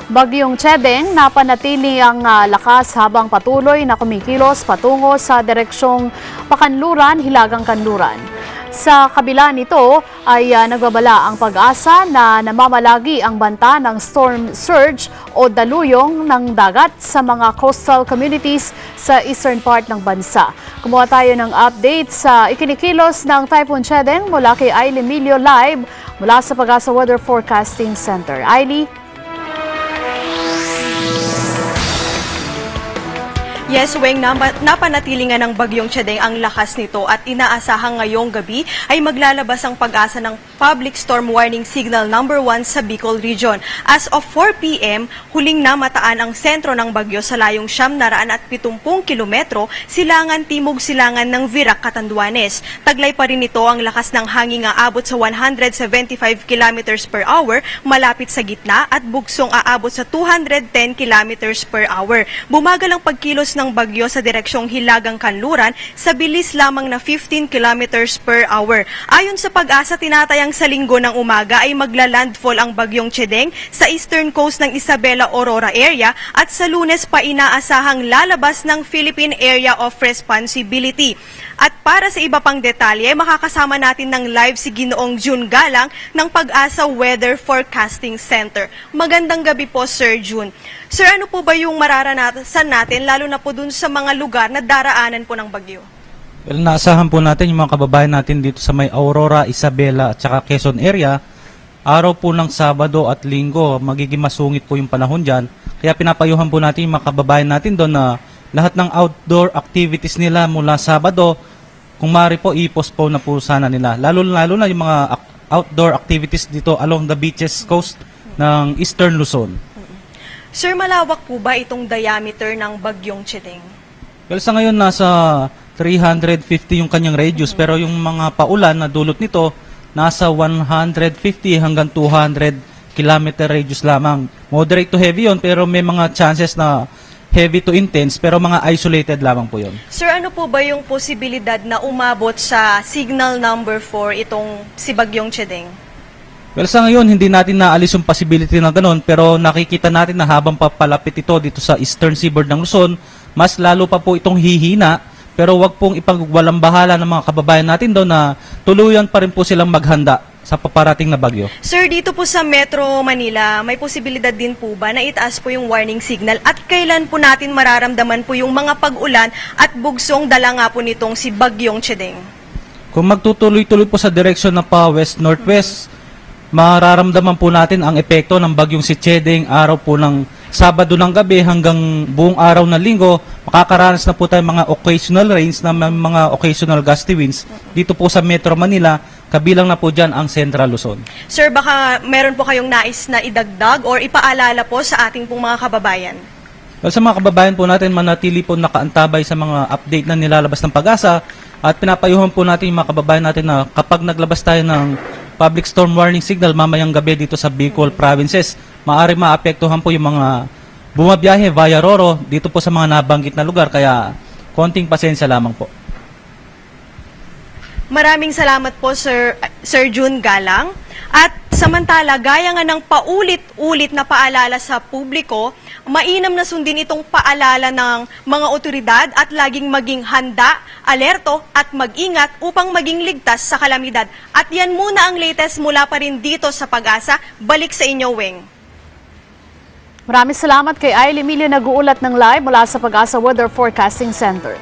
Bagyong Chedeng napanatili ang lakas habang patuloy na kumikilos patungo sa direksyong Pakanluran, Hilagang Kanluran. Sa kabila nito ay nagbabala ang pag-asa na namamalagi ang banta ng storm surge o daluyong ng dagat sa mga coastal communities sa eastern part ng bansa. Kumuha tayo ng update sa ikinikilos ng Typhoon Chedeng mula kay Ailey Milio live mula sa Pag-asa Weather Forecasting Center. Ailey? Yes, Weng, napanatili nga ng Bagyong Chedeng ang lakas nito at inaasahang ngayong gabi ay maglalabas ang pag-asa ng Public Storm Warning Signal number 1 sa Bicol Region. As of 4 p.m., huling namataan ang sentro ng bagyo sa layong 770 kilometro, silangan-timog-silangan ng Virac, Catanduanes. Taglay pa rin ito ang lakas ng hangin aabot sa 175 kilometers per hour malapit sa gitna at bugsong aabot sa 210 kilometers per hour. Bumagal ang pagkilos ng bagyo sa direksyong Hilagang Kanluran sa bilis lamang na 15 kilometers per hour. Ayon sa pag-asa, tinatayang sa linggo ng umaga ay magla-landfall ang Bagyong Chedeng sa eastern coast ng Isabela Aurora area at sa Lunes pa inaasahang lalabas ng Philippine Area of Responsibility. At para sa iba pang detalye, makakasama natin ng live si Ginoong June Galang ng Pag-asa Weather Forecasting Center. Magandang gabi po, Sir June. Sir, ano po ba yung mararanasan natin, lalo na po dun sa mga lugar na daraanan po ng bagyo? Well, naasahan po natin yung mga kababayan natin dito sa may Aurora, Isabela at saka Quezon area. Araw po ng Sabado at Linggo, magiging masungit po yung panahon dyan. Kaya pinapayuhan po natin yung mga kababayan natin doon na lahat ng outdoor activities nila mula Sabado, kung maaari po, i-postpone na po sana nila. Lalo na yung mga outdoor activities dito along the beaches coast ng Eastern Luzon. Sir, malawak po ba itong diameter ng Bagyong Chedeng? Well, sa ngayon nasa 350 yung kanyang radius, pero yung mga paulan na dulot nito nasa 150 hanggang 200 kilometer radius lamang. Moderate to heavy yon, pero may mga chances na heavy to intense, pero mga isolated lamang po yon. Sir, ano po ba yung posibilidad na umabot sa signal number 4 itong si Bagyong Chedeng? Well, sa ngayon, hindi natin naalis yung possibility na ganun, pero nakikita natin na habang papalapit ito dito sa eastern seaboard ng Luzon, mas lalo pa po itong hihina, pero wag pong ipagwalang bahala ng mga kababayan natin doon na tuluyan pa rin po silang maghanda sa paparating na bagyo. Sir, dito po sa Metro Manila, may posibilidad din po ba na itaas po yung warning signal at kailan po natin mararamdaman po yung mga pag-ulan at bugsong dala nga po nitong si Bagyong Chedeng? Kung magtutuloy-tuloy po sa direksyon na pa west-northwest, mararamdaman po natin ang epekto ng Bagyong si Chedeng araw po ng Sabado ng gabi hanggang buong araw ng Linggo. Makakaranas na po tayo mga occasional rains na mga occasional gusty winds dito po sa Metro Manila, kabilang na po dyan ang Central Luzon. Sir, baka meron po kayong nais na idagdag or ipaalala po sa ating pong mga kababayan? Well, sa mga kababayan po natin, manatili po nakaantabay sa mga update na nilalabas ng Pag-asa at pinapayuhan po natin yung mga kababayan natin na kapag naglabas tayo ng public storm warning signal mamayang gabi dito sa Bicol provinces, maaari maapektuhan po yung mga bumabiyahe via Roro dito po sa mga nabanggit na lugar, kaya konting pasensya lamang po. Maraming salamat po, Sir June Galang. At samantala, gaya nga ng paulit-ulit na paalala sa publiko, mainam na sundin itong paalala ng mga otoridad at laging maging handa, alerto at mag-ingat upang maging ligtas sa kalamidad. At yan muna ang latest mula pa rin dito sa Pag-asa. Balik sa inyo, Weng. Maraming salamat kay Ailey Milio, nag-uulat ng live mula sa Pag-asa Weather Forecasting Center.